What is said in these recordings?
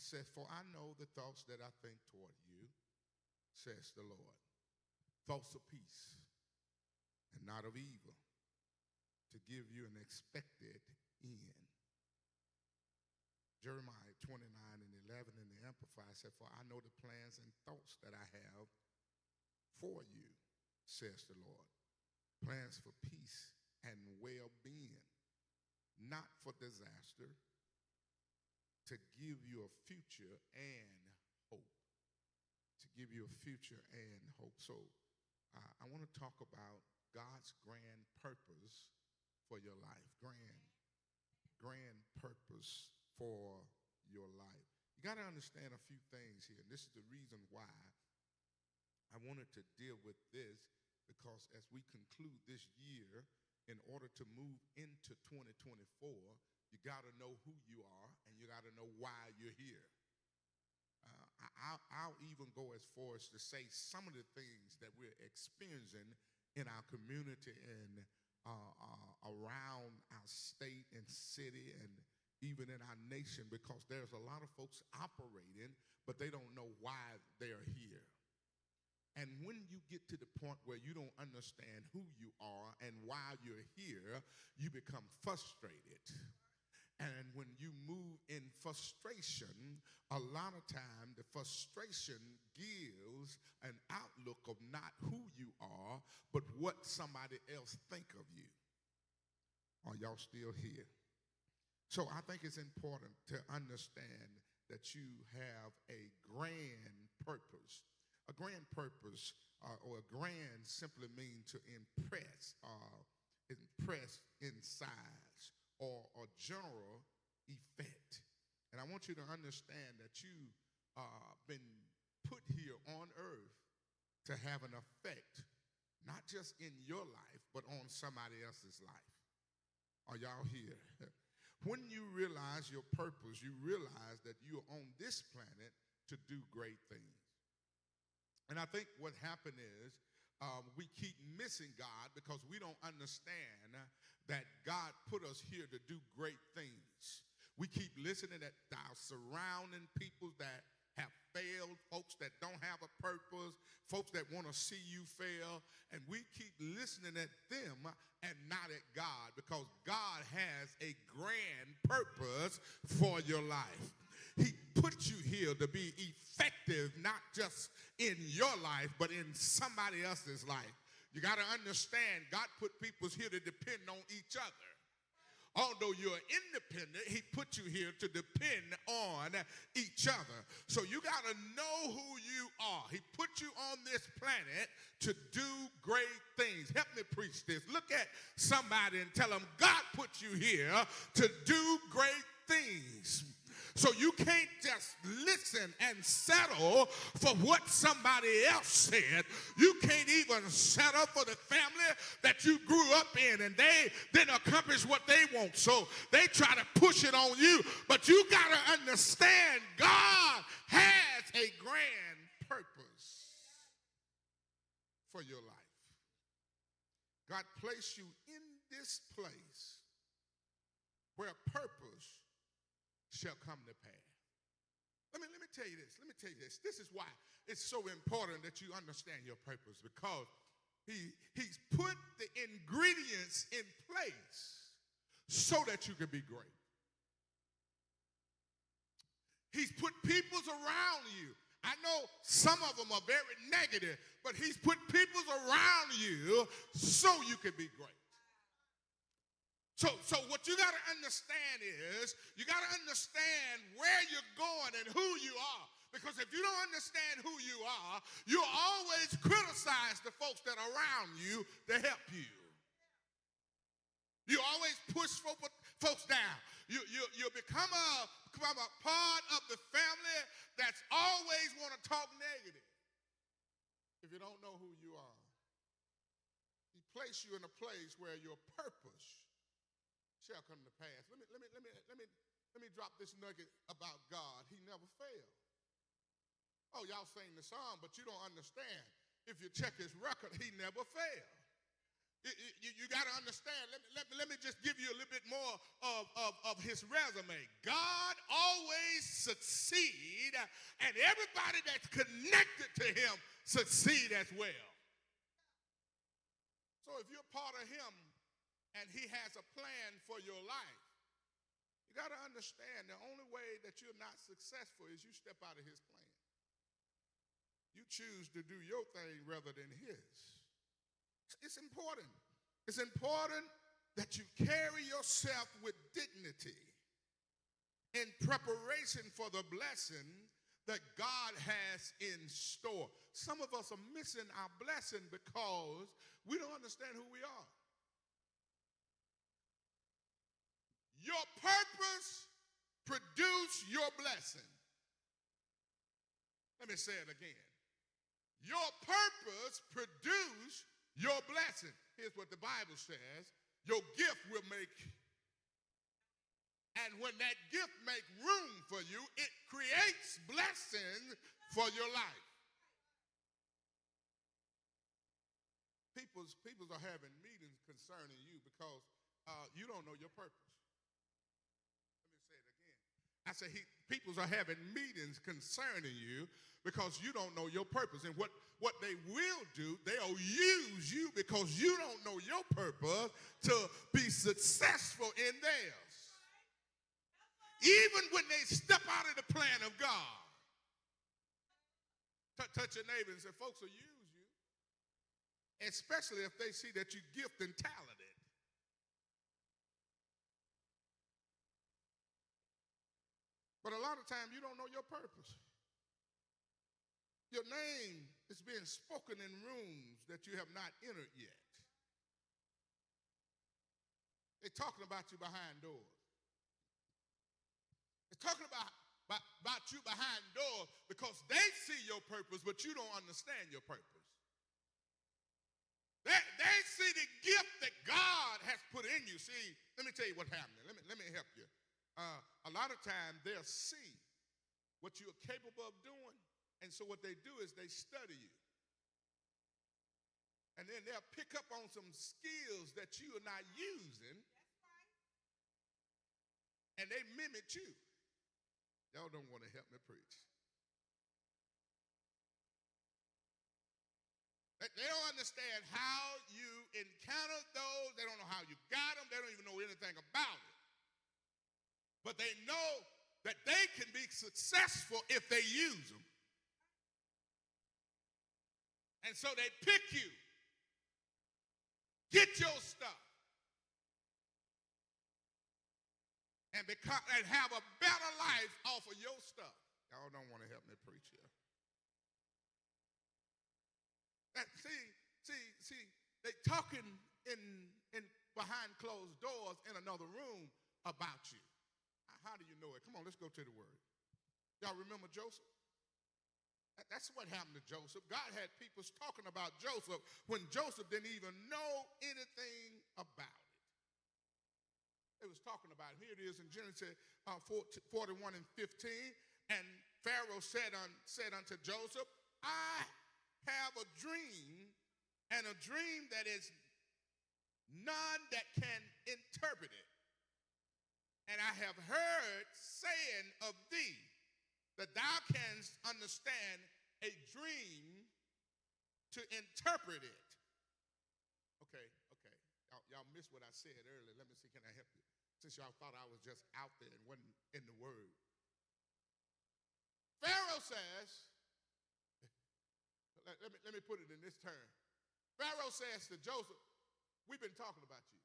said, for I know the thoughts that I think toward you, says the Lord. Thoughts of peace and not of evil, to give you an expected end. Jeremiah 29:11 in the Amplified said, for I know the plans and thoughts that I have for you, says the Lord. Plans for peace and well-being, not for disaster, to give you a future and hope. To give you a future and hope. So I want to talk about God's grand purpose for your life. Grand purpose for your life. You got to understand a few things here. And this is the reason why I wanted to deal with this, because as we conclude this year, in order to move into 2024, you got to know who you are and you got to know why you're here. I'll even go as far as to say some of the things that we're experiencing in our community and around our state and city and even in our nation, because there's a lot of folks operating, but they don't know why they're here. And when you get to the point where you don't understand who you are and why you're here, you become frustrated. And when you move in frustration, a lot of time the frustration gives an outlook of not who you are, but what somebody else think of you. Are y'all still here? So I think it's important to understand that you have a grand purpose. A grand purpose or a grand simply means to impress in size or general effect. And I want you to understand that you've been put here on earth to have an effect, not just in your life, but on somebody else's life. Are y'all here? When you realize your purpose, you realize that you're on this planet to do great things. And I think what happened is we keep missing God because we don't understand that God put us here to do great things. We keep listening at our surrounding people that have failed, folks that don't have a purpose, folks that want to see you fail, and we keep listening at them and not at God, because God has a grand purpose for your life. He put you here to be effective, not just in your life, but in somebody else's life. You got to understand, God put people here to depend on each other. Although you're independent, he put you here to depend on each other. So you got to know who you are. He put you on this planet to do great things. Help me preach this. Look at somebody and tell them, God put you here to do great things. So you can't just listen and settle for what somebody else said. You can't even settle for the family that you grew up in and they didn't accomplish what they want. So they try to push it on you. But you got to understand, God has a grand purpose for your life. God placed you in this place where purpose shall come to pass. Let me tell you this. Let me tell you this. This is why it's so important that you understand your purpose, because he's put the ingredients in place so that you can be great. He's put peoples around you. I know some of them are very negative, but he's put peoples around you so you can be great. So what you got to understand is, you got to understand where you're going and who you are. Because if you don't understand who you are, you'll always criticize the folks that are around you to help you. You always push folks down. You become a part of the family that's always want to talk negative. If you don't know who you are, he placed you in a place where your purpose shall come to pass. Let me drop this nugget about God. He never failed. Oh, y'all sing the song, but you don't understand. If you check his record, he never failed. You got to understand. Let me just give you a little bit more of his resume. God always succeed, and everybody that's connected to him succeed as well. So if you're part of him and he has a plan for your life, you got to understand the only way that you're not successful is you step out of his plan. You choose to do your thing rather than his. It's important. It's important that you carry yourself with dignity in preparation for the blessing that God has in store. Some of us are missing our blessing because we don't understand who we are. Your purpose produce your blessing. Let me say it again. Your purpose produce your blessing. Here's what the Bible says. Your gift will make, and when that gift make room for you, it creates blessing for your life. Peoples are having meetings concerning you because you don't know your purpose. I say peoples are having meetings concerning you because you don't know your purpose. And what they will do, they'll use you because you don't know your purpose to be successful in theirs. Even when they step out of the plan of God. Touch your neighbor and say, folks will use you, especially if they see that you're gifted and talented. But a lot of times you don't know your purpose. Your name is being spoken in rooms that you have not entered yet. They're talking about you behind doors. They're talking about you behind doors because they see your purpose, but you don't understand your purpose. They see the gift that God has put in you. See, let me tell you what happened. Let me help you. A lot of times they'll see what you're capable of doing, and so what they do is they study you. And then they'll pick up on some skills that you are not using, and they mimic you. Y'all don't want to help me preach. They don't understand how you encountered those. They don't know how you got them. They don't even know anything about it. But they know that they can be successful if they use them. And so they pick you. Get your stuff. And have a better life off of your stuff. Y'all don't want to help me preach here. See, they talking in behind closed doors in another room about you. How do you know it? Come on, let's go to the word. Y'all remember Joseph? That's what happened to Joseph. God had people talking about Joseph when Joseph didn't even know anything about it. They was talking about it. Here it is in Genesis 41 and 15. And Pharaoh said unto Joseph, I have a dream, and a dream that is none that can interpret it. And I have heard saying of thee that thou canst understand a dream to interpret it. Okay. Y'all missed what I said earlier. Let me see, can I help you? Since y'all thought I was just out there and wasn't in the word. Pharaoh says, let me put it in this term. Pharaoh says to Joseph, we've been talking about you.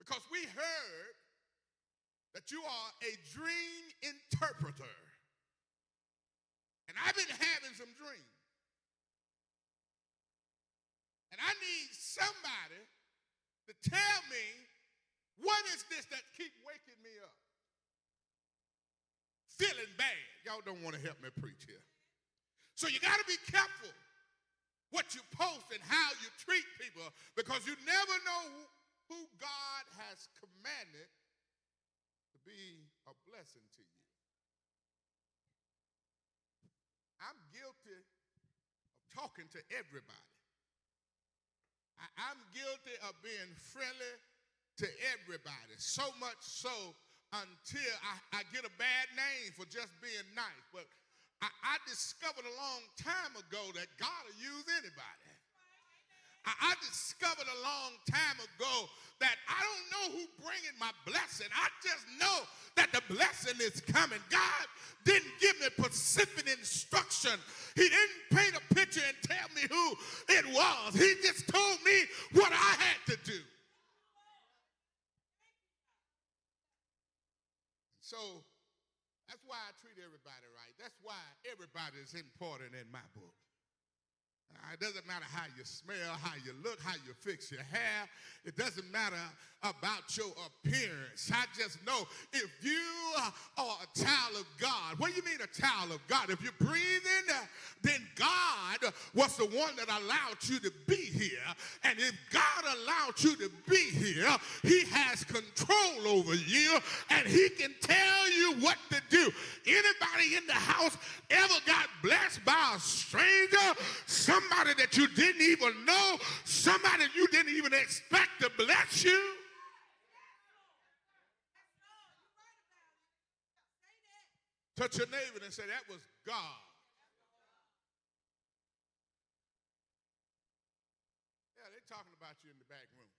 Because we heard that you are a dream interpreter. And I've been having some dreams. And I need somebody to tell me what is this that keep waking me up? Feeling bad. Y'all don't want to help me preach here. So you got to be careful what you post and how you treat people because you never know who God has commanded to be a blessing to you. I'm guilty of talking to everybody. I'm guilty of being friendly to everybody. So much so, until I get a bad name for just being nice. But I discovered a long time ago that God will use anybody. I discovered a long time ago that I don't know who bringing my blessing. I just know that the blessing is coming. God didn't give me specific instruction. He didn't paint a picture and tell me who it was. He just told me what I had to do. So that's why I treat everybody right. That's why everybody is important in my book. It doesn't matter how you smell, how you look, how you fix your hair. It doesn't matter about your appearance. I just know if you are a child of God. What do you mean a child of God? If you're breathing, then God was the one that allowed you to be here. And if God allowed you to be here, he has control over you, and he can tell you what to do. Anybody in the house ever got blessed by a stranger? Somebody that you didn't even know, somebody you didn't even expect to bless you. Touch your neighbor and say, that was God. Yeah, they're talking about you in the back room.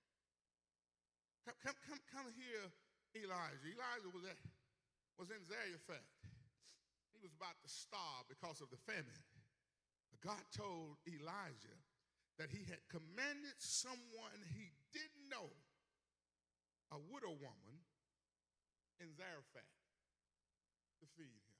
Come here, Elijah. Elijah was in Zarephath. He was about to starve because of the famine. God told Elijah that he had commanded someone he didn't know, a widow woman in Zarephath, to feed him.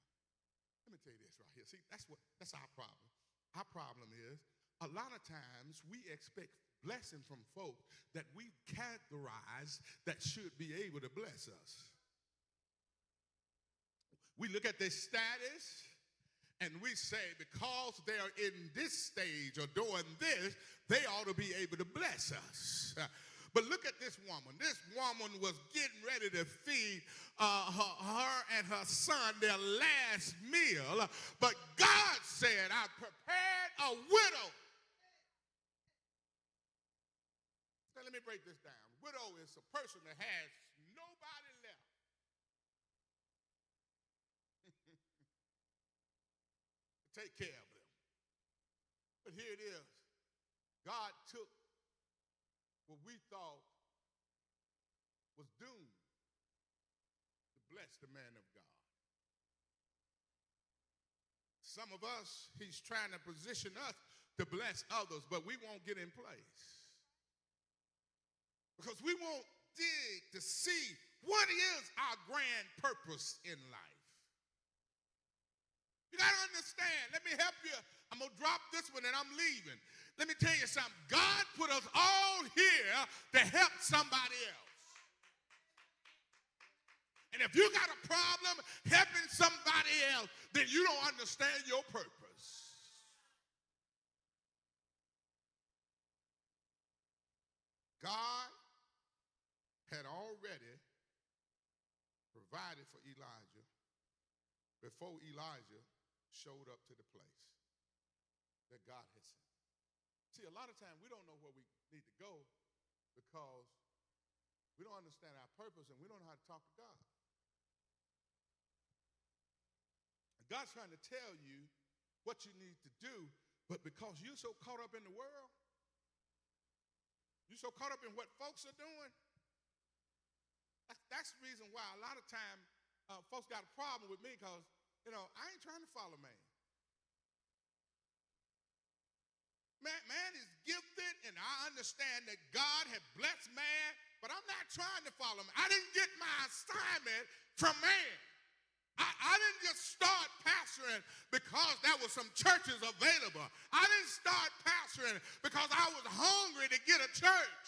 Let me tell you this right here. See, that's our problem. Our problem is a lot of times we expect blessing from folk that we characterize that should be able to bless us. We look at their status, and we say, because they're in this stage or doing this, they ought to be able to bless us. But look at this woman. This woman was getting ready to feed her and her son their last meal. But God said, I prepared a widow. Now, let me break this down. Widow is a person that has nobody left. Take care of them. But here it is. God took what we thought was doomed to bless the man of God. Some of us, he's trying to position us to bless others, but we won't get in place. Because we won't dig to see what is our grand purpose in life. You got to understand. Let me help you. I'm going to drop this one and I'm leaving. Let me tell you something. God put us all here to help somebody else. And if you got a problem helping somebody else, then you don't understand your purpose. God had already provided for Elijah before Elijah showed up to the place that God had sent. See, a lot of times we don't know where we need to go because we don't understand our purpose and we don't know how to talk to God. And God's trying to tell you what you need to do, but because you're so caught up in the world, you're so caught up in what folks are doing, that's the reason why a lot of times folks got a problem with me because, I ain't trying to follow man. Man is gifted, and I understand that God had blessed man, but I'm not trying to follow him. I didn't get my assignment from man. I didn't just start pastoring because there were some churches available. I didn't start pastoring because I was hungry to get a church.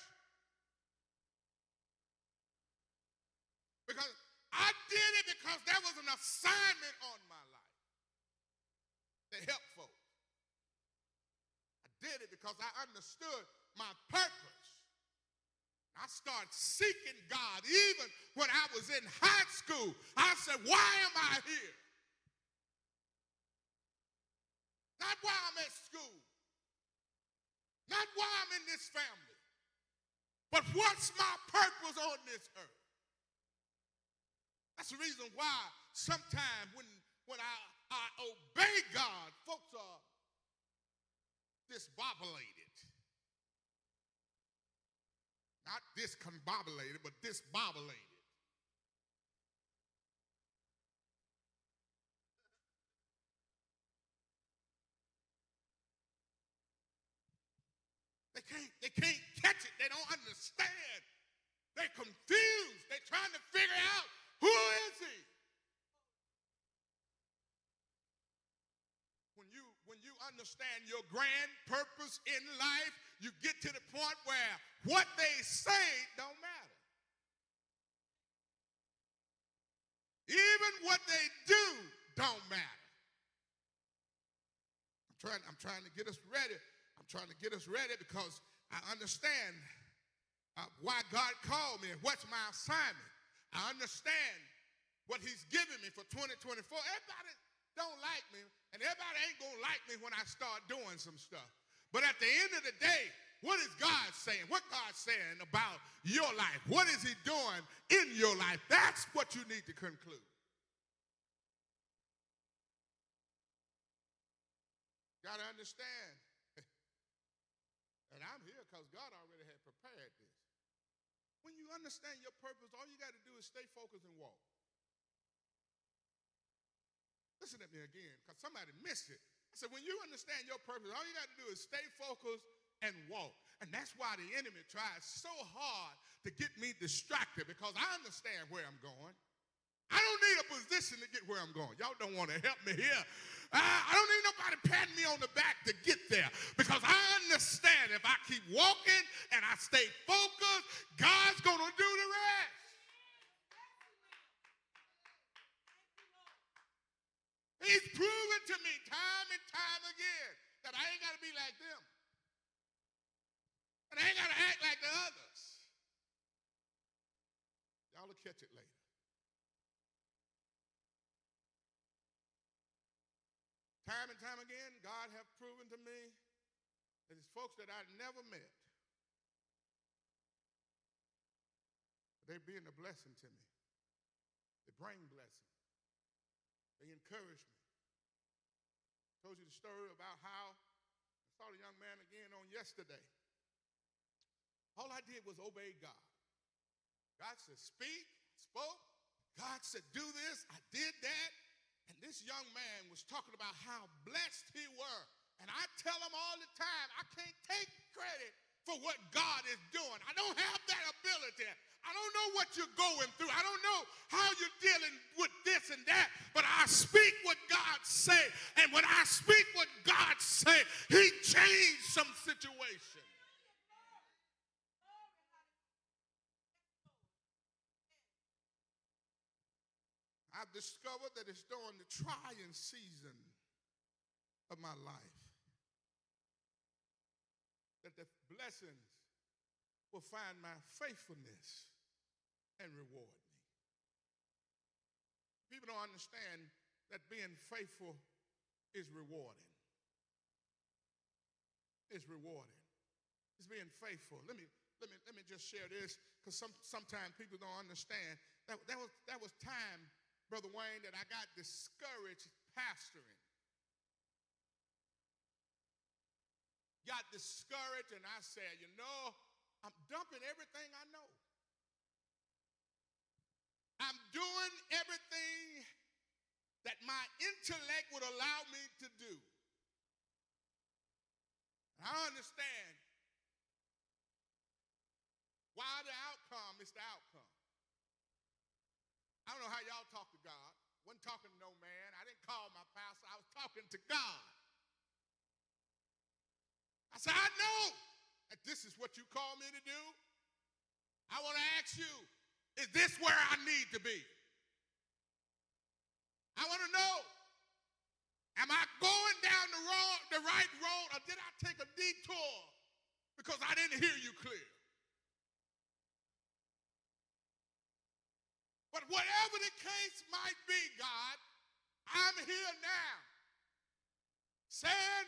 Because I did it because there was an assignment on my life to help folks. I did it because I understood my purpose. I started seeking God even when I was in high school. I said, why am I here? Not why I'm at school. Not why I'm in this family. But what's my purpose on this earth? That's the reason why sometimes when I obey God, folks are disbobulated. Not discombobulated, but disbobulated. They can't catch it. They don't understand. They're confused. They're trying to figure out, who is he? When you understand your grand purpose in life, you get to the point where what they say don't matter. Even what they do don't matter. I'm trying to get us ready. I'm trying to get us ready because I understand why God called me and what's my assignment. I understand what he's given me for 2024. Everybody don't like me, and everybody ain't going to like me when I start doing some stuff. But at the end of the day, what is God saying? What God's saying about your life? What is he doing in your life? That's what you need to conclude. Got to understand. And I'm here because God already had prepared this. When you understand your purpose, all you got to do is stay focused and walk. Listen at me again, because somebody missed it. I said, when you understand your purpose, all you got to do is stay focused and walk. And that's why the enemy tries so hard to get me distracted, because I understand where I'm going. I don't need a position to get where I'm going. Y'all don't want to help me here. I don't need nobody patting me on the back to get there, because I understand if I keep walking and I stay focused, God's going to do the rest. He's proven to me time and time again that I ain't got to be like them. And I ain't got to act like the others. Y'all will catch it later. Time and time again, God have proven to me that it's folks that I never met. They're being a blessing to me. They bring blessing. They encourage me. I told you the story about how I saw the young man again on yesterday. All I did was obey God. God said, speak, spoke. God said, do this. I did that. And this young man was talking about how blessed he were. And I tell him all the time, I can't take credit for what God is doing. I don't have that ability. I don't know what you're going through. I don't know how you're dealing with this and that. But I speak what God say. And when I speak what God say, he changed some situation. I've discovered that it's during the trying season of my life that the blessings will find my faithfulness and reward me. People don't understand that being faithful is rewarding. It's rewarding. It's being faithful. Let me just share this, because sometimes people don't understand. That was time, Brother Wayne, that I got discouraged pastoring. Got discouraged, and I said, I'm dumping everything I know. I'm doing everything that my intellect would allow me to do. I understand why the outcome is the outcome. I don't know how y'all talk to God. Wasn't talking to no man. I didn't call my pastor. I was talking to God. I said, I know that this is what you call me to do. I want to ask you, is this where I need to be? I want to know, am I going down the right road, or did I take a detour because I didn't hear you clear? But whatever the case might be, God, I'm here now saying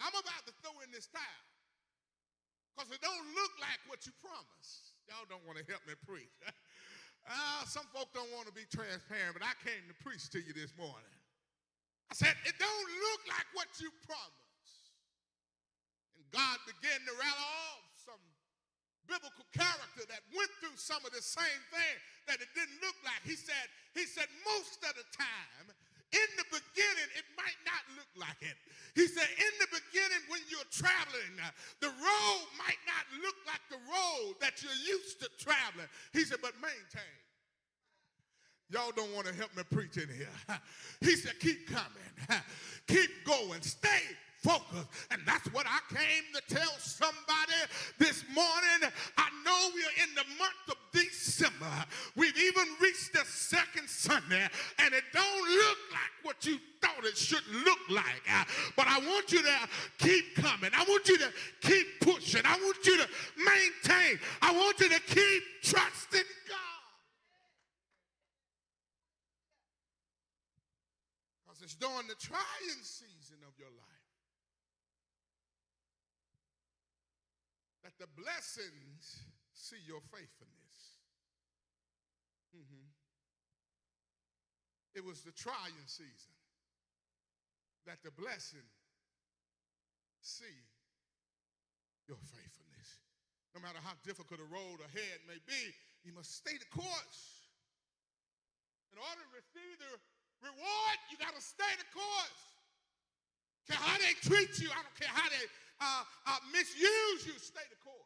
I'm about to throw in this towel because it don't look like what you promised. Y'all don't want to help me preach. Some folk don't want to be transparent, but I came to preach to you this morning. I said, it don't look like what you promised. And God began to rattle off some biblical character that went through some of the same thing that it didn't look like. He said, most of the time, in the beginning, it might not look like it. He said, in the beginning, when you're traveling, the road might not look like the road that you're used to traveling. He said, but maintain. Y'all don't want to help me preach in here. He said, keep coming. Keep going. Stay focused. And that's what I came to tell somebody this morning. I know we're in the month of December. We've even reached the second Sunday, and it don't look like what you thought it should look like. But I want you to keep coming. I want you to keep pushing. I want you to maintain. I want you to keep trusting God. Because it's during the trying season of your life that the blessings see your faithfulness. It was the trying season that the blessing see your faithfulness. No matter how difficult a road ahead may be, you must stay the course. In order to receive the reward, you got to stay the course. Care how they treat you, I don't care how they misuse you, stay the course.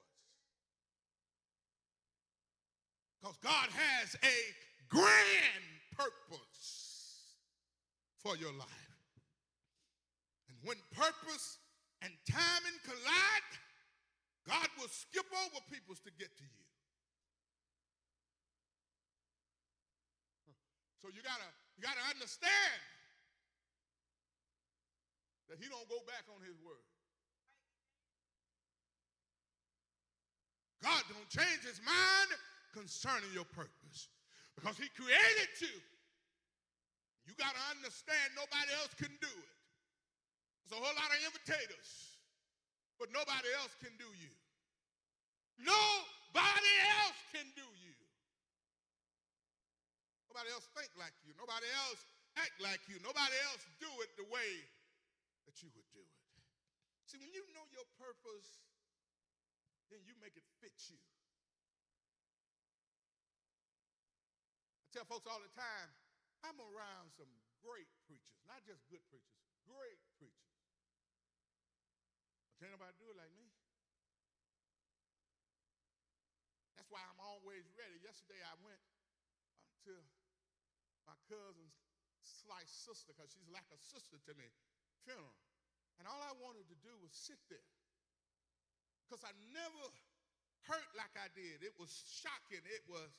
Because God has a grand purpose for your life. And when purpose and timing collide, God will skip over peoples to get to you. So you gotta understand that he don't go back on his word. God don't change his mind concerning your purpose because he created you. You got to understand nobody else can do it. There's a whole lot of imitators, but nobody else can do you. Nobody else can do you. Nobody else think like you. Nobody else act like you. Nobody else do it the way that you would do it. See, when you know your purpose, then you make it fit you. I tell folks all the time, I'm around some great preachers, not just good preachers, great preachers. But can't nobody do it like me. That's why I'm always ready. Yesterday I went to my cousin's sliced sister, because she's like a sister to me, funeral. And all I wanted to do was sit there. Because I never hurt like I did. It was shocking. It was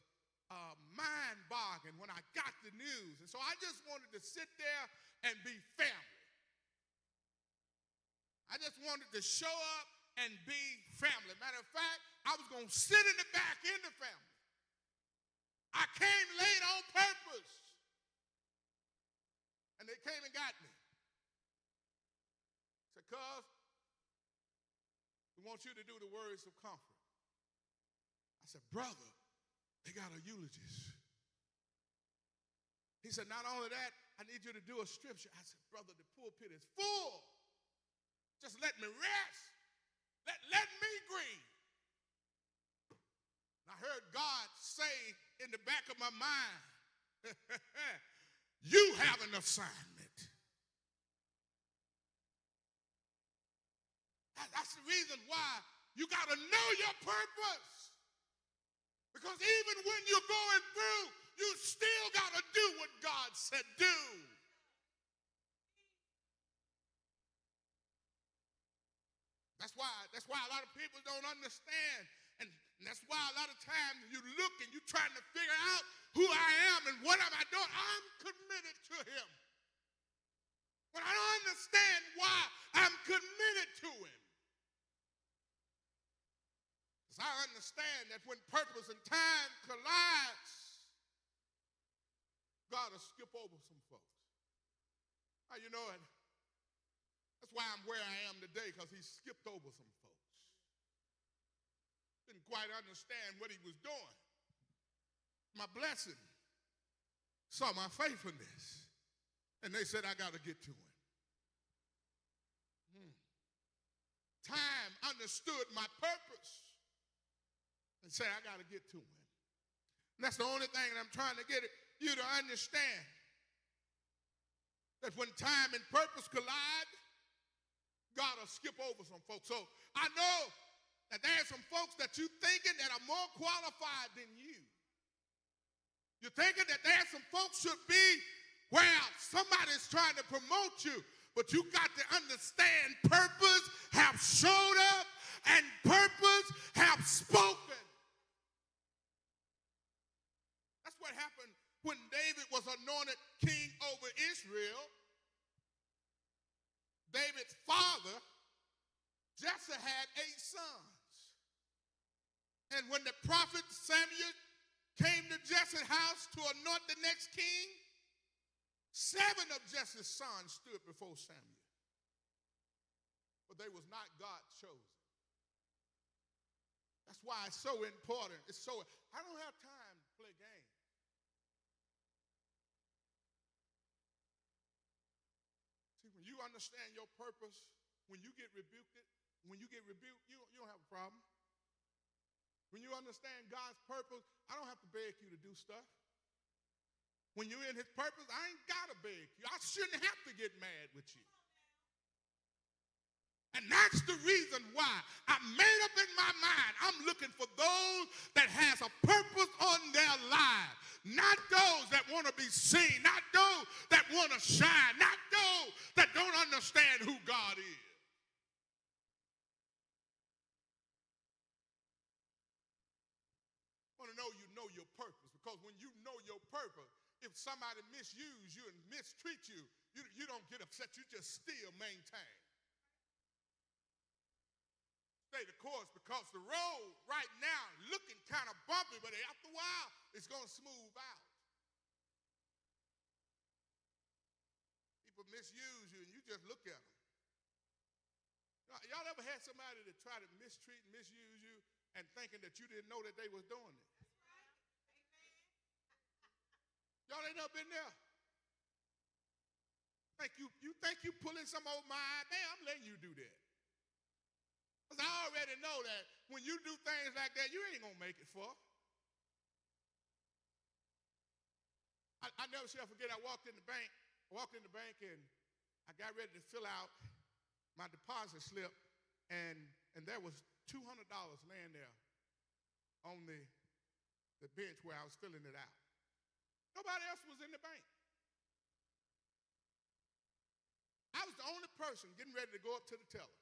mind-boggling when I got the news. And so I just wanted to sit there and be family. I just wanted to show up and be family. Matter of fact, I was going to sit in the back in the family. I came late on purpose. And they came and got me. Said, cuz, we want you to do the words of comfort. I said, brother, they got a eulogist. He said, not only that, I need you to do a scripture. I said, brother, the pulpit is full. Just let me rest. Let me grieve. And I heard God say in the back of my mind, you have an assignment. That's the reason why you got to know your purpose. Because even when you're going through, you still got to do what God said do. That's why a lot of people don't understand. And that's why a lot of times you look and you're trying to figure out who I am and what am I doing. I'm committed to him. But I don't understand why I'm committed to him. Because I understand that when purpose and time collides, God will skip over some folks. How you know it? That's why I'm where I am today, because he skipped over some folks. Didn't quite understand what he was doing. my blessing, saw my faithfulness, and they said, I got to get to him. Time understood my purpose and said, I got to get to him. And that's the only thing that I'm trying to get you to understand. That when time and purpose collide, God will skip over some folks. So I know that there are some folks that you're thinking that are more qualified than you. You're thinking that there are some folks should be where somebody's trying to promote you, but you got to understand purpose have showed up and purpose have spoken. That's what happened when David was anointed king over Israel. David's father, Jesse, had 8 sons. And when the prophet Samuel came to Jesse's house to anoint the next king, 7 of Jesse's sons stood before Samuel. But they was not God's chosen. That's why it's so important. I don't have time to play games. See, when you understand your purpose, when you get rebuked, you don't have a problem. When you understand God's purpose, I don't have to beg you to do stuff. When you're in his purpose, I ain't got to beg you. I shouldn't have to get mad with you. And that's the reason why I made up in my mind, I'm looking for those that has a purpose on their lives. Not those that want to be seen, not those that want to shine, not those that don't understand who God is. I want to know your purpose, because when you know your purpose, if somebody misuse you and mistreat you, you don't get upset, you just still maintain. Stay the course, because the road right now looking kind of bumpy, but after a while, it's going to smooth out. People misuse you, and you just look at them. Y'all ever had somebody that try to mistreat and misuse you and thinking that you didn't know that they was doing it? Y'all ain't never been there? You think you pulling some old mind? Man, I'm letting you do that. Because I already know that when you do things like that, you ain't going to make it far. I never shall forget, I walked in the bank and I got ready to fill out my deposit slip, and there was $200 laying there on the bench where I was filling it out. Nobody else was in the bank. I was the only person getting ready to go up to the teller.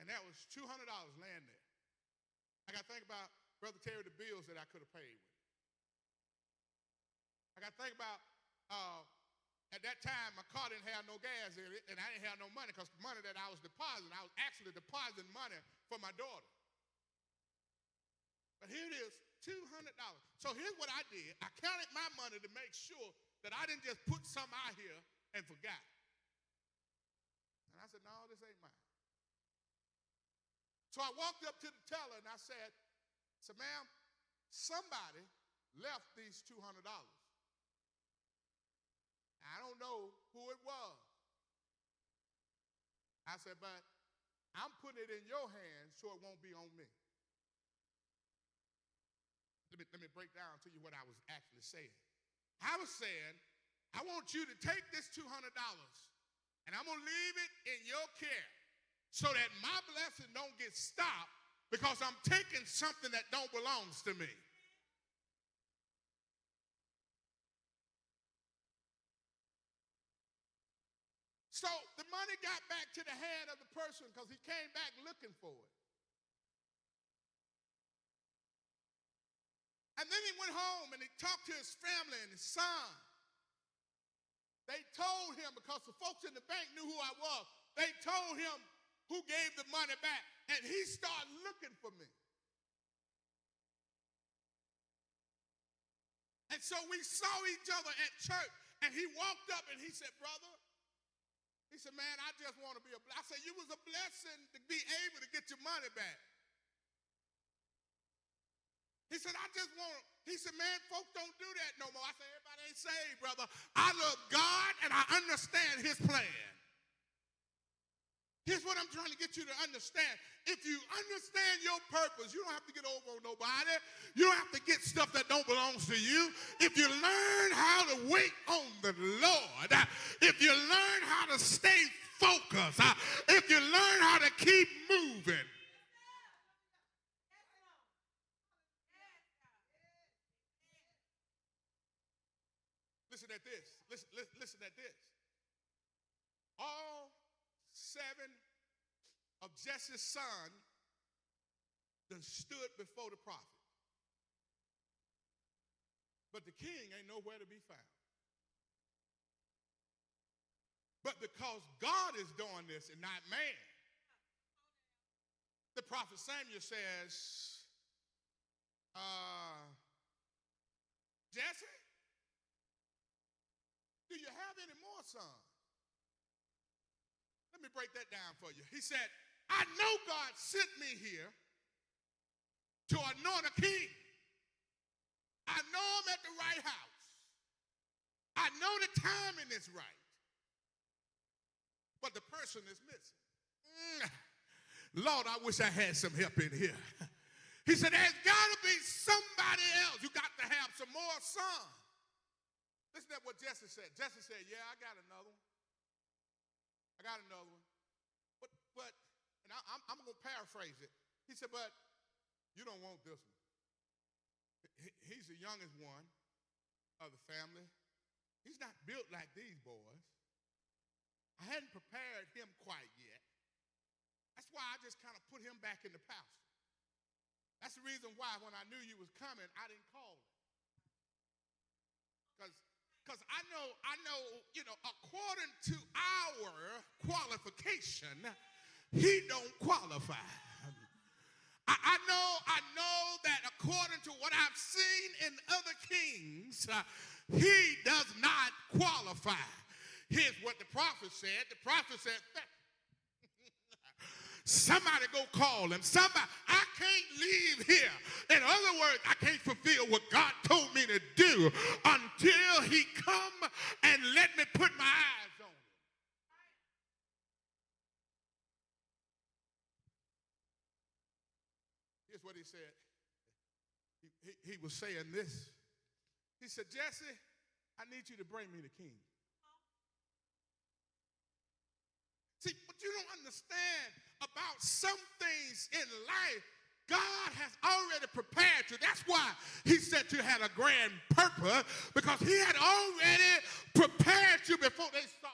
And that was $200 laying there. I got to think about, Brother Terry, the bills that I could have paid with. I got to think about, at that time, my car didn't have no gas in it, and I didn't have no money, because the money that I was depositing, I was actually depositing money for my daughter. But here it is, $200. So here's what I did. I counted my money to make sure that I didn't just put some out here and forgot. And I said, no, this ain't mine. So I walked up to the teller and I said, ma'am, somebody left these $200. I don't know who it was. I said, but I'm putting it in your hands so it won't be on me. Let me break down to you what I was actually saying. I was saying, I want you to take this $200 and I'm going to leave it in your care so that my blessing don't get stopped because I'm taking something that don't belong to me. So the money got back to the hand of the person because he came back looking for it. And then he went home and he talked to his family and his son. They told him, because the folks in the bank knew who I was, they told him who gave the money back, and he started looking for me. And so we saw each other at church, and he walked up and he said, brother, he said, man, I just want to be a blessing. I said, you was a blessing to be able to get your money back. He said, he said, man, folk don't do that no more. I said, everybody ain't saved, brother. I love God and I understand his plan. Here's what I'm trying to get you to understand. If you understand your purpose, you don't have to get over on nobody. You don't have to get stuff that don't belong to you. If you learn how to wait on the Lord, if you learn how to stay focused, if you learn how to keep moving. Listen at this. Listen at this. All 7 of Jesse's sons done stood before the prophet. But the king ain't nowhere to be found. But because God is doing this and not man, the prophet Samuel says, Jesse, do you have any more sons? Let me break that down for you. He said, I know God sent me here to anoint a king. I know I'm at the right house. I know the timing is right. But the person is missing. Lord, I wish I had some help in here. He said, there's got to be somebody else. You got to have some more sons. Listen to what Jesse said. Jesse said, yeah, I got another one. I got another one. But and I'm going to paraphrase it. He said, but you don't want this one. He's the youngest one of the family. He's not built like these boys. I hadn't prepared him quite yet. That's why I just kind of put him back in the pasture. That's the reason why when I knew you was coming, I didn't call him. Because I know, according to our qualification, he don't qualify. I know that according to what I've seen in other kings, he does not qualify. Here's what the prophet said. The prophet said, somebody go call him. Somebody, I can't leave here. In other words, I can't fulfill what God told me to do until he come and let me put my eyes on him. Here's what he said. He was saying this. He said, Jesse, I need you to bring me the king. See, what you don't understand about some things in life, God has already prepared you. That's why he said you had a grand purpose, because he had already prepared you before they saw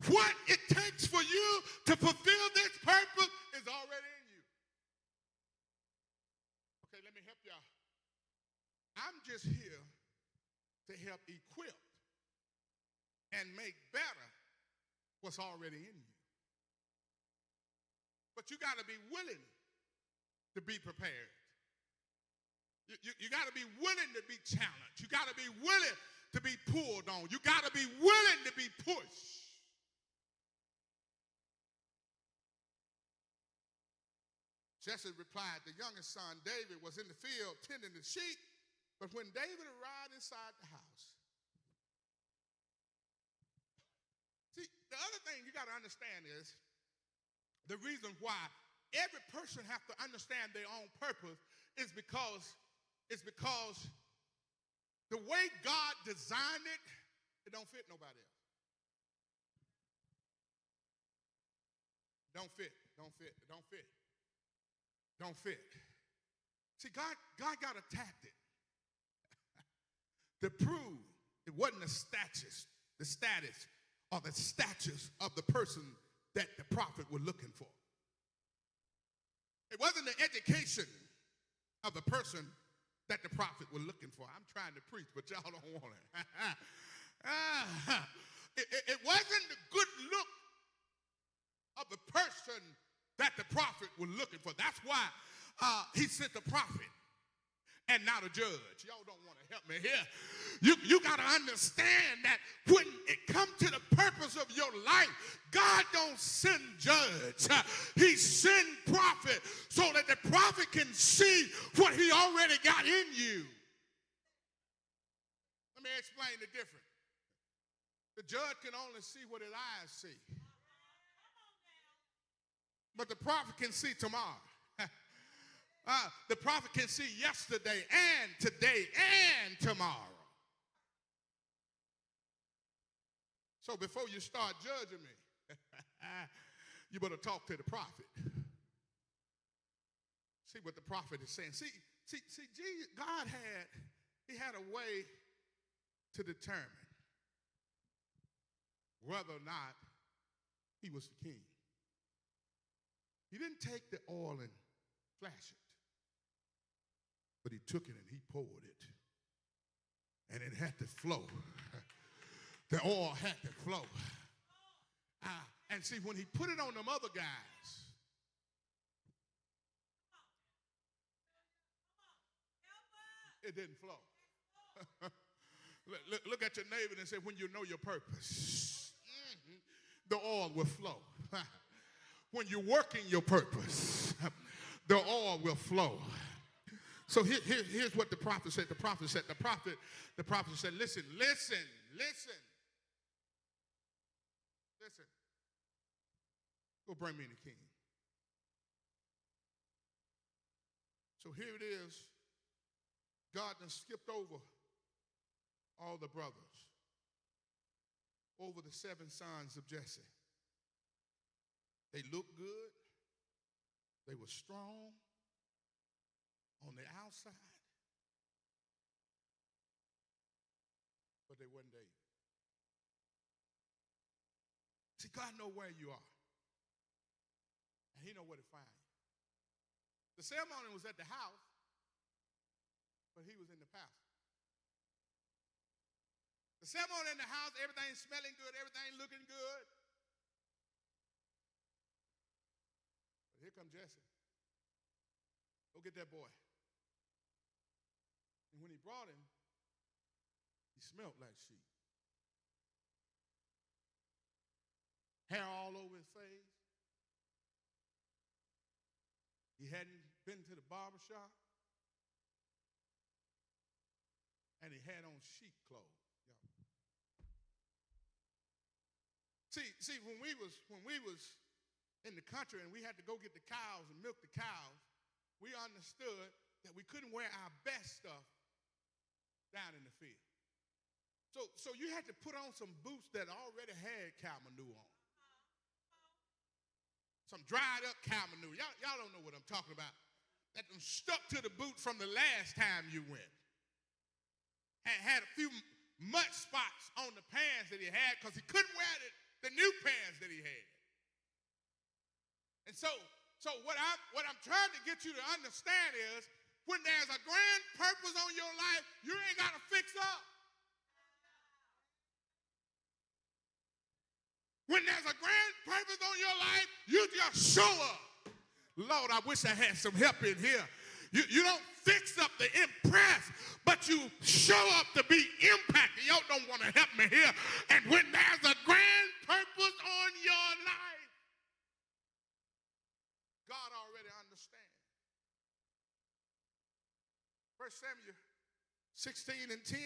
you. What it takes for you to fulfill this purpose is already in you. Okay, let me help y'all. I'm just here to help equip and make better what's already in you. But you got to be willing to be prepared. You got to be willing to be challenged. You got to be willing to be pulled on. You got to be willing to be pushed. Jesse replied, the youngest son, David, was in the field tending the sheep. But when David arrived inside the house, see, the other thing you got to understand is the reason why every person has to understand their own purpose is because the way God designed it, it don't fit nobody else. Don't fit. See, God got a tactic to prove it wasn't the status or the status of the person that the prophet was looking for. It wasn't the education of the person that the prophet was looking for. I'm trying to preach, but y'all don't want it. It wasn't the good look of the person that the prophet was looking for. That's why he sent the prophet. and not a judge. Y'all don't want to help me here. You got to understand that when it comes to the purpose of your life, God don't send judge. He send prophet so that the prophet can see what he already got in you. Let me explain the difference. The judge can only see what his eyes see. But the prophet can see tomorrow. The prophet can see yesterday and today and tomorrow. So before you start judging me, you better talk to the prophet. See what the prophet is saying. See, Jesus, God had a way to determine whether or not he was the king. He didn't take the oil and flash it, but he took it and he poured it, and it had to flow. The oil had to flow. And see, when he put it on them other guys, it didn't flow. Look at your neighbor and say, when you know your purpose, the oil will flow. When you work in your purpose, the oil will flow. So here's what the prophet said. The prophet said, listen. Go bring me the king. So here it is. God done skipped over all the brothers, over the 7 sons of Jesse. They looked good. They were strong on the outside, but they wasn't David. See, God know where you are, and he know where to find you. The ceremony was at the house, but he was in the palace. The ceremony in the house, everything smelling good, everything looking good. But here comes Jesse. Go get that boy. And when he brought him, he smelled like sheep. Hair all over his face. He hadn't been to the barber shop. And he had on sheep clothes. See, when we was in the country and we had to go get the cows and milk the cows, we understood that we couldn't wear our best stuff down in the field. So you had to put on some boots that already had cow manure on. Some dried up cow manure. Y'all don't know what I'm talking about. That stuck to the boot from the last time you went. Had a few mud spots on the pants that he had because he couldn't wear the new pants that he had. And so what I'm trying to get you to understand is when there's a grand purpose on your life, you ain't got to fix up. When there's a grand purpose on your life, you just show up. Lord, I wish I had some help in here. You don't fix up to impress, but you show up to be impacted. Y'all don't want to help me here. And when there's a grand purpose on your life, God already understands. 1 Samuel 16 and 10,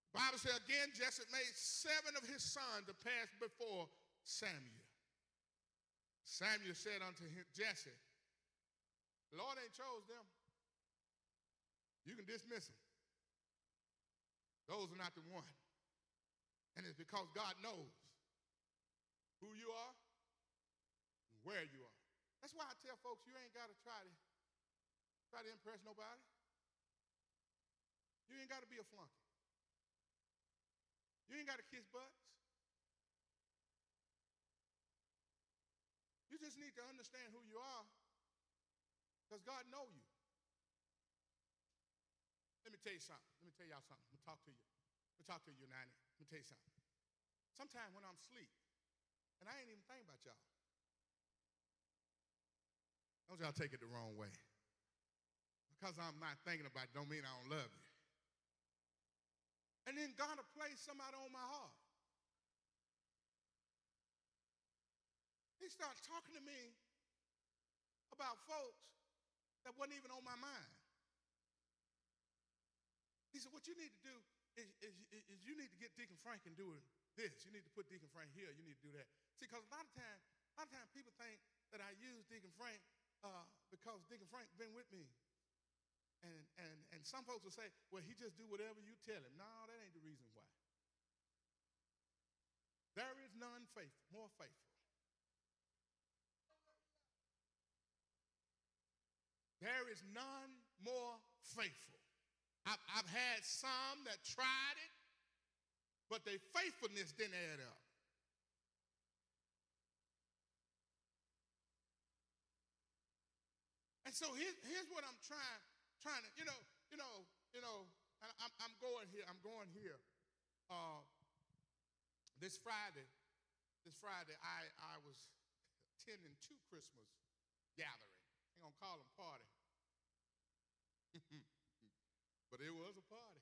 the Bible says, again, Jesse made 7 of his sons to pass before Samuel. Samuel said unto him, Jesse, the Lord ain't chose them. You can dismiss them. Those are not the one. And it's because God knows who you are and where you are. That's why I tell folks you ain't got to try to impress nobody. You ain't got to be a flunky. You ain't got to kiss butts. You just need to understand who you are because God knows you. Let me tell you something. Let me tell y'all something. I'm going to talk to you. I'm going to talk to you, Nani. Let me tell you something. Sometimes when I'm asleep, and I ain't even thinking about y'all. Don't y'all take it the wrong way. because I'm not thinking about it don't mean I don't love you. And then God will place somebody on my heart. He started talking to me about folks that wasn't even on my mind. He said, what you need to do is you need to get Deacon Frank and do this. You need to put Deacon Frank here. You need to do that. See, because a lot of times people think that I use Deacon Frank because Deacon Frank been with me. And some folks will say, well, he just do whatever you tell him. No, that ain't the reason why. There is none faithful, more faithful. There is none more faithful. I've had some that tried it, but their faithfulness didn't add up. And so here's what I'm trying to, I'm going here. This Friday, I was attending 2 Christmas gatherings. I ain't gonna call them party. But it was a party.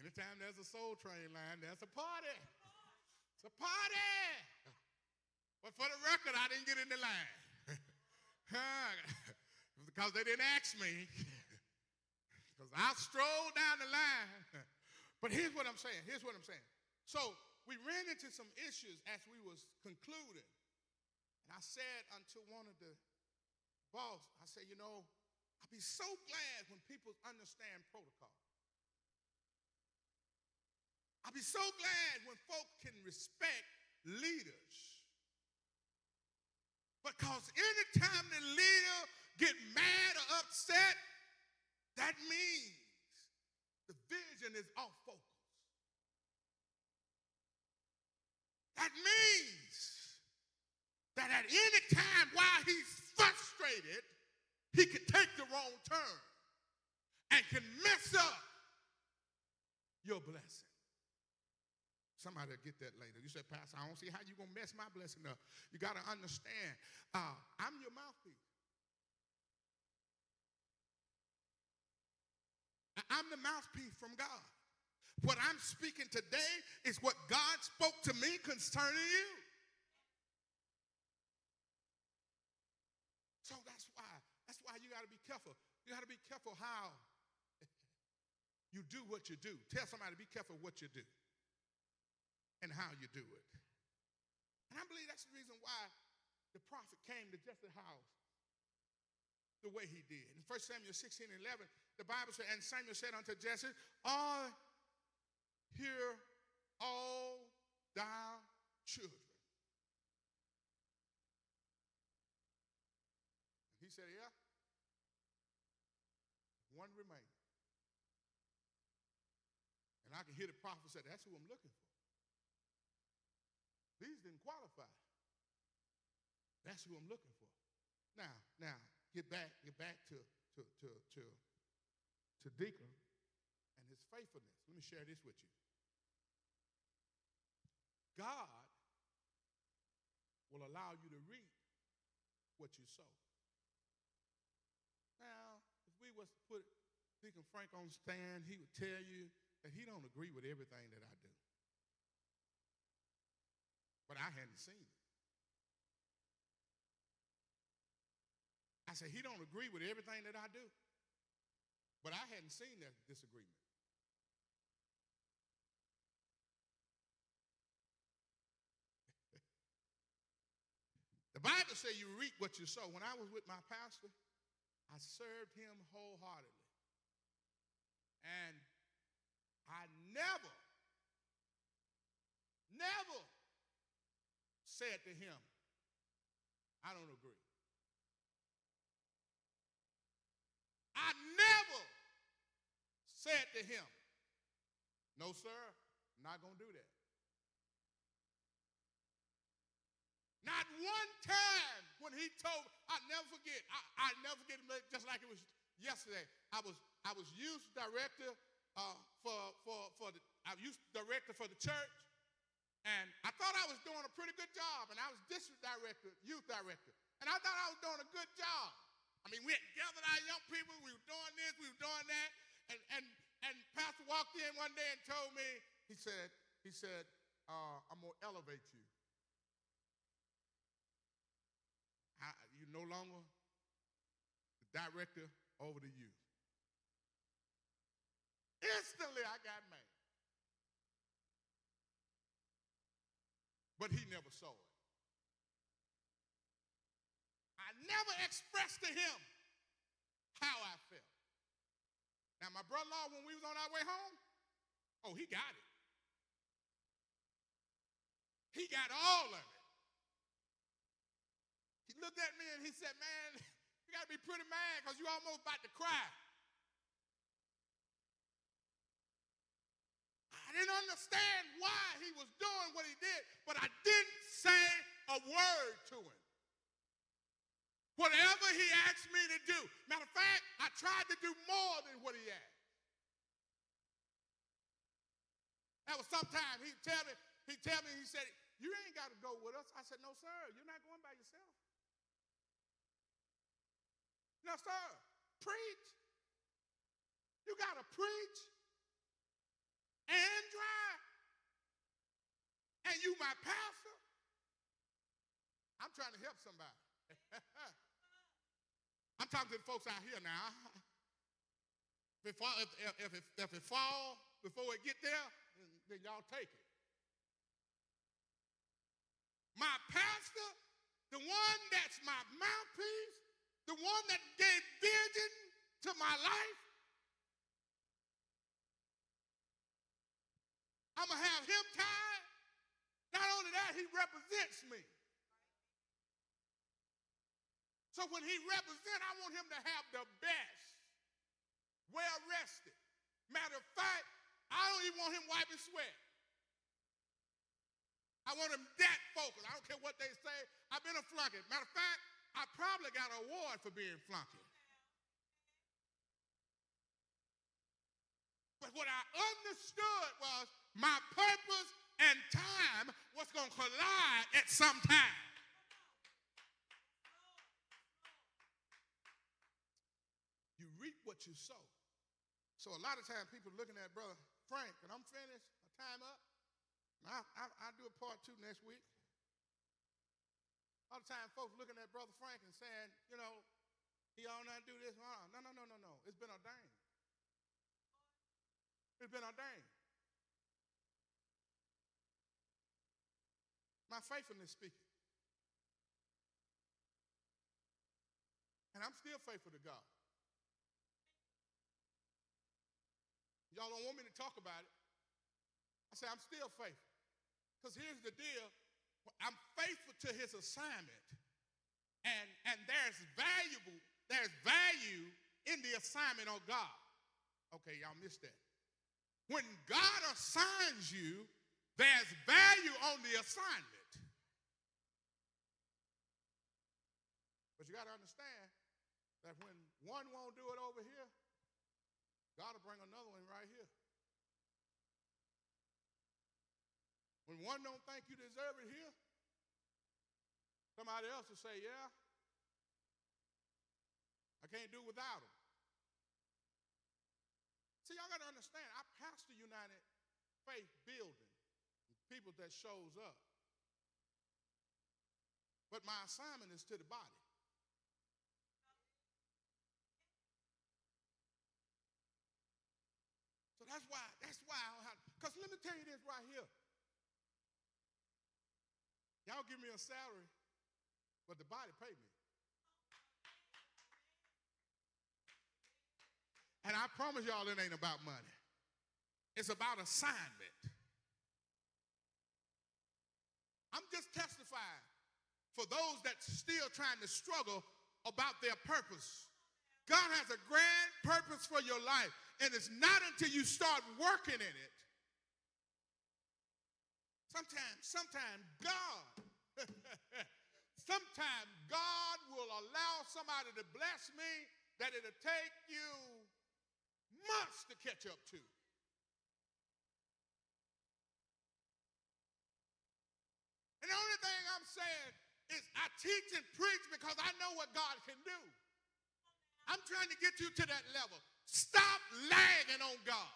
Anytime there's a Soul Train line, there's a party. It's a party. But for the record, I didn't get in the line. Because they didn't ask me. Because I strolled down the line. But here's what I'm saying. So we ran into some issues as we was concluding. And I said unto one of the boss, I said, I'd be so glad when people understand protocol. I'd be so glad when folk can respect leaders. Because anytime the leader get mad or upset, that means the vision is off focus. That means that at any time while he's frustrated, he can take the wrong turn and can mess up your blessing. Somebody will get that later. You say, Pastor, I don't see how you're going to mess my blessing up. You got to understand, I'm your mouthpiece. I'm the mouthpiece from God. What I'm speaking today is what God spoke to me concerning you. So that's why you got to be careful. You got to be careful how you do what you do. Tell somebody, be careful what you do and how you do it. And I believe that's the reason why the prophet came to Jesse's house the way he did. In 1 Samuel 16:11, the Bible said, and Samuel said unto Jesse, hear all thy children. He said, yeah. One remains. And I can hear the prophet say, that's who I'm looking for. These didn't qualify. That's who I'm looking for. Now, get back to Deacon and his faithfulness. Let me share this with you. God will allow you to reap what you sow. Now, if we was to put Deacon Frank on stand, he would tell you that he don't agree with everything that I do. But I hadn't seen it. I said, he don't agree with everything that I do. But I hadn't seen that disagreement. The Bible says you reap what you sow. When I was with my pastor, I served him wholeheartedly. And I never said to him, I don't agree. I never said to him, no, sir, I'm not going to do that. Not one time when he told me, I never forget, just like it was yesterday. I was youth director for the church, and I thought I was doing a pretty good job, and I was district director, youth director, and I thought I was doing a good job I mean, we had gathered our young people. We were doing this. We were doing that. And Pastor walked in one day and told me, he said, I'm going to elevate you. You're no longer the director over the youth. Instantly, I got mad. But he never saw it. I never expressed to him how I felt. Now, my brother-in-law, when we was on our way home, oh, he got it. He got all of it. He looked at me and he said, man, you got to be pretty mad because you're almost about to cry. I didn't understand why he was doing what he did, but I didn't say a word to him. Whatever he asked me to do. Matter of fact, I tried to do more than what he asked. That was sometime he'd tell me, he said, you ain't got to go with us. I said, no, sir, you're not going by yourself. No, sir, preach. You got to preach and drive. And you my pastor. I'm trying to help somebody. I'm talking to the folks out here now. If it fall before it get there, then y'all take it. My pastor, the one that's my mouthpiece, the one that gave vision to my life, I'm going to have him tied. Not only that, he represents me. So when he represents, I want him to have the best, well rested. Matter of fact, I don't even want him wiping sweat. I want him that focused. I don't care what they say. I've been a flunky. Matter of fact, I probably got an award for being flunky. But what I understood was my purpose and time was going to collide at some time. You reap what you sow. So a lot of times people looking at Brother Frank, and I'm finished, my time up. I'll do a part 2 next week. A lot of times folks looking at Brother Frank and saying, you know, he ought not do this. No. It's been ordained. It's been ordained. My faithfulness speaking. And I'm still faithful to God. Y'all don't want me to talk about it. I say I'm still faithful. Because here's the deal. I'm faithful to his assignment. And there's value in the assignment of God. Okay, y'all missed that. When God assigns you, there's value on the assignment. But you got to understand that when one won't do it over here, God will bring another one right here. When one don't think you deserve it here, somebody else will say, yeah, I can't do without him. See, y'all got to understand, I pastor United Faith Building, people that shows up. But my assignment is to the body. So that's why I don't have, because let me tell you this right here. Y'all give me a salary, but the body pay me. And I promise y'all it ain't about money. It's about assignment. I'm just testifying for those that's still trying to struggle about their purpose. God has a grand purpose for your life, and it's not until you start working in it. Sometimes God will allow somebody to bless me that it'll take you months to catch up to. And the only thing I'm saying is I teach and preach because I know what God can do. I'm trying to get you to that level. Stop lagging on God.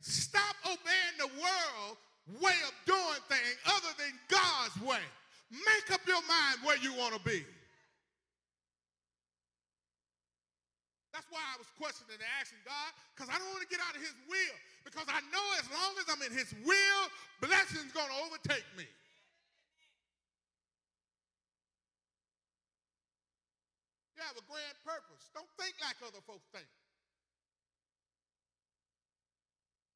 Stop obeying the world way of doing things other than God's way. Make up your mind where you want to be. That's why I was questioning and asking God, because I don't want to get out of his will. Because I know as long as I'm in his will, blessings going to overtake me. You have a grand purpose. Don't think like other folks think.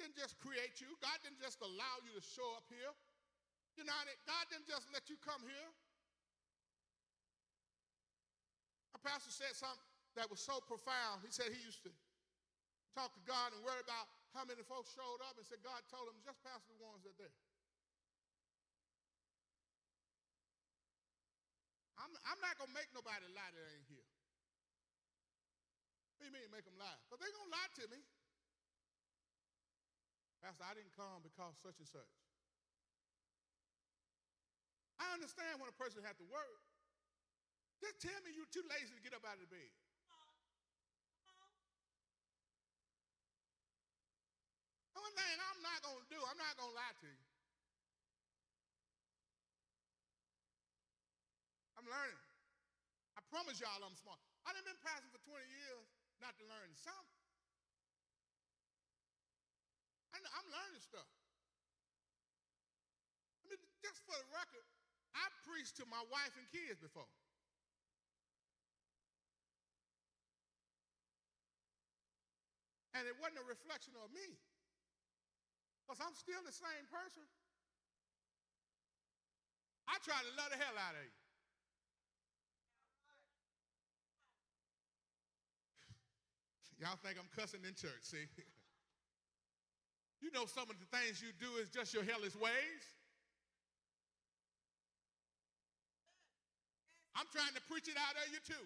He didn't just create you. God didn't just allow you to show up here. You know, God didn't just let you come here. Our pastor said something that was so profound. He said he used to talk to God and worry about how many folks showed up and said God told him, just pastor the ones that are there. I'm not going to make nobody lie that ain't here. What do you mean make them lie? Because they're going to lie to me. Pastor, I didn't come because such and such. I understand when a person has to work. Just tell me you're too lazy to get up out of the bed. One thing I'm not going to do, I'm not going to lie to you. I'm learning. I promise y'all I'm smart. I done been passing for 20 years not to learn something. I'm learning stuff. I mean, just for the record, I preached to my wife and kids before. And it wasn't a reflection of me. Because I'm still the same person. I try to love the hell out of you. Y'all think I'm cussing in church, see? You know some of the things you do is just your hellish ways. I'm trying to preach it out of you too.